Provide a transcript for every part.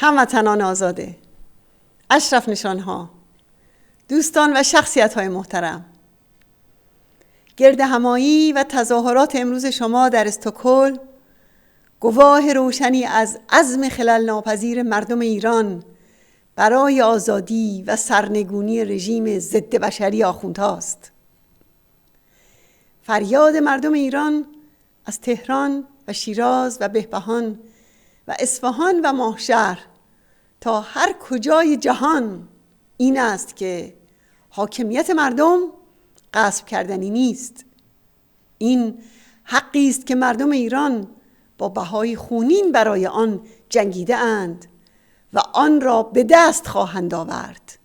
هموطنان آزاده، اشرف نشانها، دوستان و شخصیت‌های محترم، گردهمایی و تظاهرات امروز شما در استکهلم گواه روشنی از عزم خلل ناپذیر مردم ایران برای آزادی و سرنگونی رژیم ضد بشری آخوندهاست. فریاد مردم ایران از تهران و شیراز و بهبهان و اصفهان و ماهشهر تا هر کجای جهان این است که حاکمیت مردم غصب کردنی نیست. این حقی است که مردم ایران با بهای خونین برای آن جنگیده اند و آن را به دست خواهند آورد.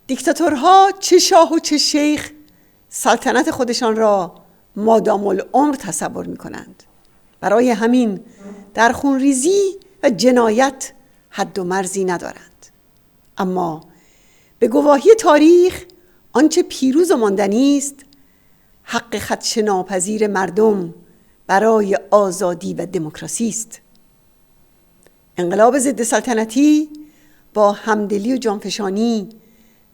دیکتاتورها چه شاه و چه شیخ سلطنت خودشان را مادام العمر تصور می کنند. برای همین در خونریزی و جنایت حد و مرزی ندارند. اما به گواهی تاریخ آنچه پیروز و ماندنی است حق خدشه ناپذیر مردم برای آزادی و دموکراسی است. انقلاب ضد سلطنتی با همدلی و جانفشانی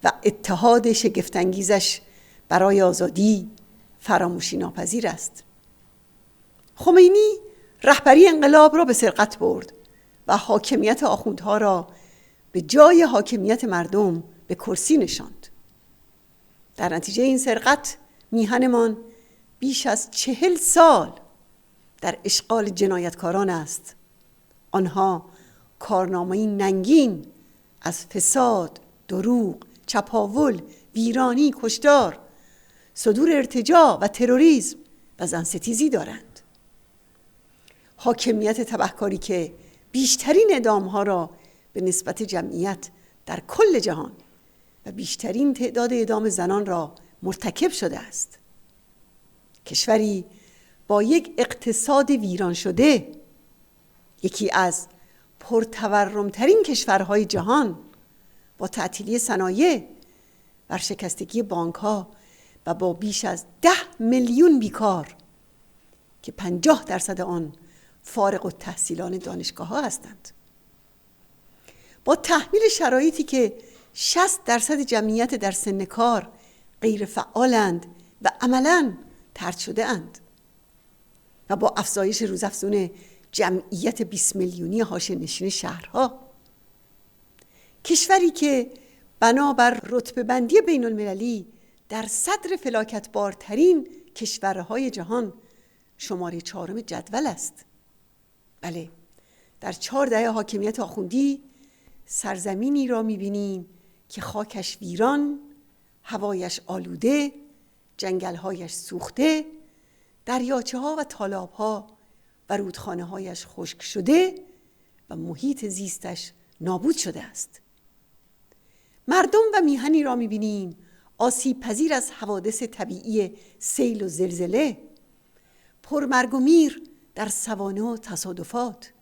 و اتحاد شگفت‌انگیزش برای آزادی فراموشی ناپذیر است. خمینی رهبری انقلاب را به سرقت برد و حاکمیت آخوندها را به جای حاکمیت مردم به کرسی نشاند. در نتیجه این سرقت میهنمان بیش از 40 سال در اشغال جنایتکاران است. آنها کارنامه‌ای ننگین از فساد، دروغ، چپاول، ویرانی، کشتار، صدور ارتجاع و تروریسم و زنستیزی دارند. حاکمیت تبهکاری که بیشترین اعدام‌ها را به نسبت جمعیت در کل جهان و بیشترین تعداد اعدام زنان را مرتکب شده است. کشوری با یک اقتصاد ویران شده، یکی از پرتورمترین کشورهای جهان، با تعطیلی صنایع، ورشکستگی بانک‌ها و با بیش از 10 میلیون بیکار که 50% آن فارغ التحصیلان دانشگاه‌ها هستند. با تحمیل شرایطی که 60% جمعیت در سن کار غیر فعالند و عملاً طرد شده اند و با افزایش روزافزون جمعیت 20 میلیونی حاشیه‌نشین شهرها، کشوری که بنابر رتبه بندی بین المللی در صدر فلاکتبارترین کشورهای جهان شماره 4 جدول است. بله، در 4 دهه حاکمیت آخوندی سرزمینی را می‌بینیم که خاکش ویران، هوایش آلوده، جنگل‌هایش سوخته، دریاچه‌ها و تالاب‌ها و رودخانه‌هایش خشک شده و محیط زیستش نابود شده است. مردم و میهنی را می‌بینیم آسیب پذیر از حوادث طبیعی سیل و زلزله، پرمرگ و میر در سوانح و تصادفات،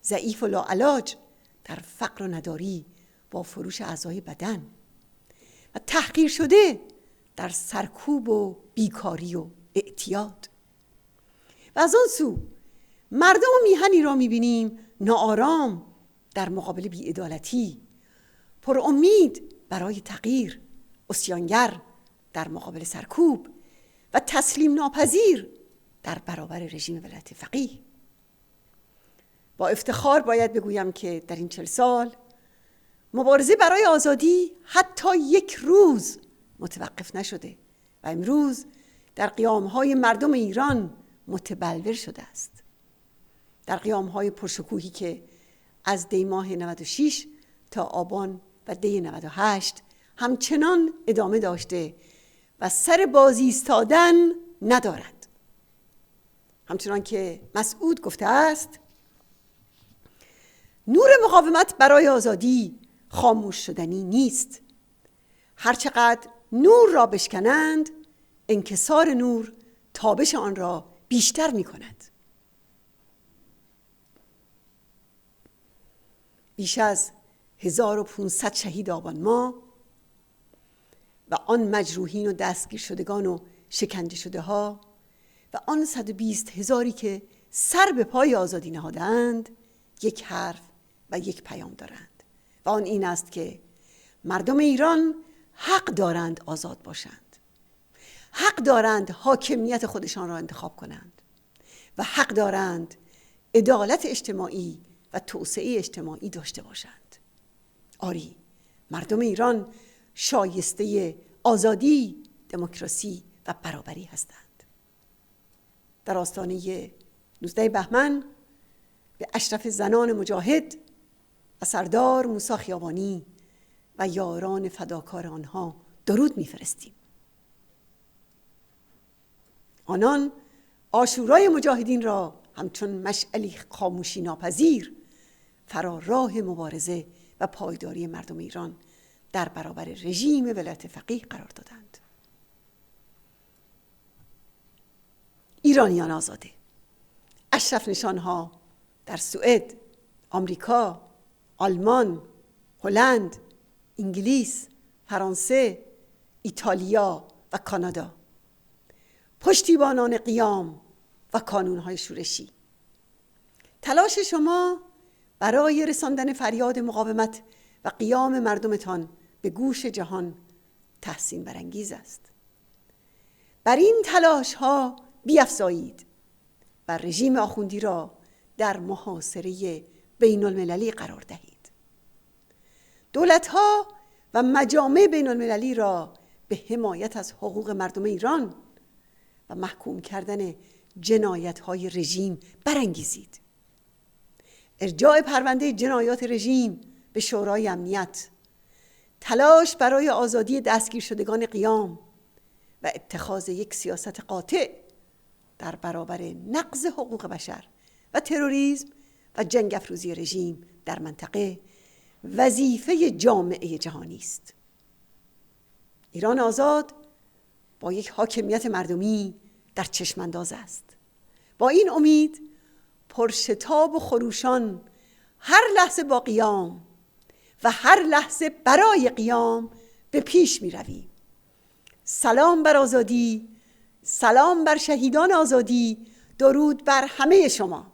ضعیف و لاعلاج در فقر و نداری با فروش اعضای بدن و تحقیر شده در سرکوب و بیکاری و اعتیاد. و از آن سو مردم و میهنی را می‌بینیم ناآرام در مقابل بی‌عدالتی، پر امید برای تغییر، عصیانگر در مقابل سرکوب و تسلیم ناپذیر در برابر رژیم ولایت فقیه. با افتخار باید بگویم که در این 40 سال مبارزه برای آزادی حتی یک روز متوقف نشده و امروز در قیام‌های مردم ایران متبلور شده است. در قیام‌های پرشکوهی که از دی ماه 96 تا آبان و دی 98 همچنان ادامه داشته و سر باز ایستادن ندارد. همچنان که مسعود گفته است: نور مقاومت برای آزادی خاموش شدنی نیست. هرچقدر نور را بشکنند، انکسار نور تابش آن را بیشتر می کند. بیش از 1500 شهید آبان ماه و آن مجروحین و دستگیر شدگان و شکنجه شده ها و آن 120,000 که سر به پای آزادی نهادند یک حرف و یک پیام دارند و آن این است که مردم ایران حق دارند آزاد باشند، حق دارند حاکمیت خودشان را انتخاب کنند و حق دارند عدالت اجتماعی و توسعه اجتماعی داشته باشند. آری، مردم ایران شایسته آزادی، دموکراسی و برابری هستند. در آستانه 19 بهمن به اشرف زنان مجاهد و سردار موسی خیابانی و یاران فداکار آنها درود می‌فرستیم. آنان عاشورای مجاهدین را همچون مشعلی خاموشی ناپذیر فرا راه مبارزه و پایداری مردم ایران در برابر رژیم ولایت فقیه قرار دادند. ایرانیان آزاده، اشرف نشانها در سوئد، آمریکا، آلمان، هلند، انگلیس، فرانسه، ایتالیا و کانادا، پشتیبانان قیام و کانونهای شورشی، تلاش شما برای رساندن فریاد مقاومت و قیام مردمتان به گوش جهان تحسین برانگیز است. بر این تلاش ها بیفزایید و رژیم آخوندی را در محاصره بین المللی قرار دهید. دولت ها و مجامع بین المللی را به حمایت از حقوق مردم ایران و محکوم کردن جنایت های رژیم برانگیزید. ارجاع پرونده جنایات رژیم به شورای امنیت، تلاش برای آزادی دستگیر شدگان قیام و اتخاذ یک سیاست قاطع در برابر نقض حقوق بشر و تروریسم و جنگ افروزی رژیم در منطقه وظیفه جامعه جهانی است. ایران آزاد با یک حاکمیت مردمی در چشمانداز است. با این امید پرشتاب و خروشان هر لحظه با قیام و هر لحظه برای قیام به پیش می رویم. سلام بر آزادی، سلام بر شهیدان آزادی، درود بر همه شما.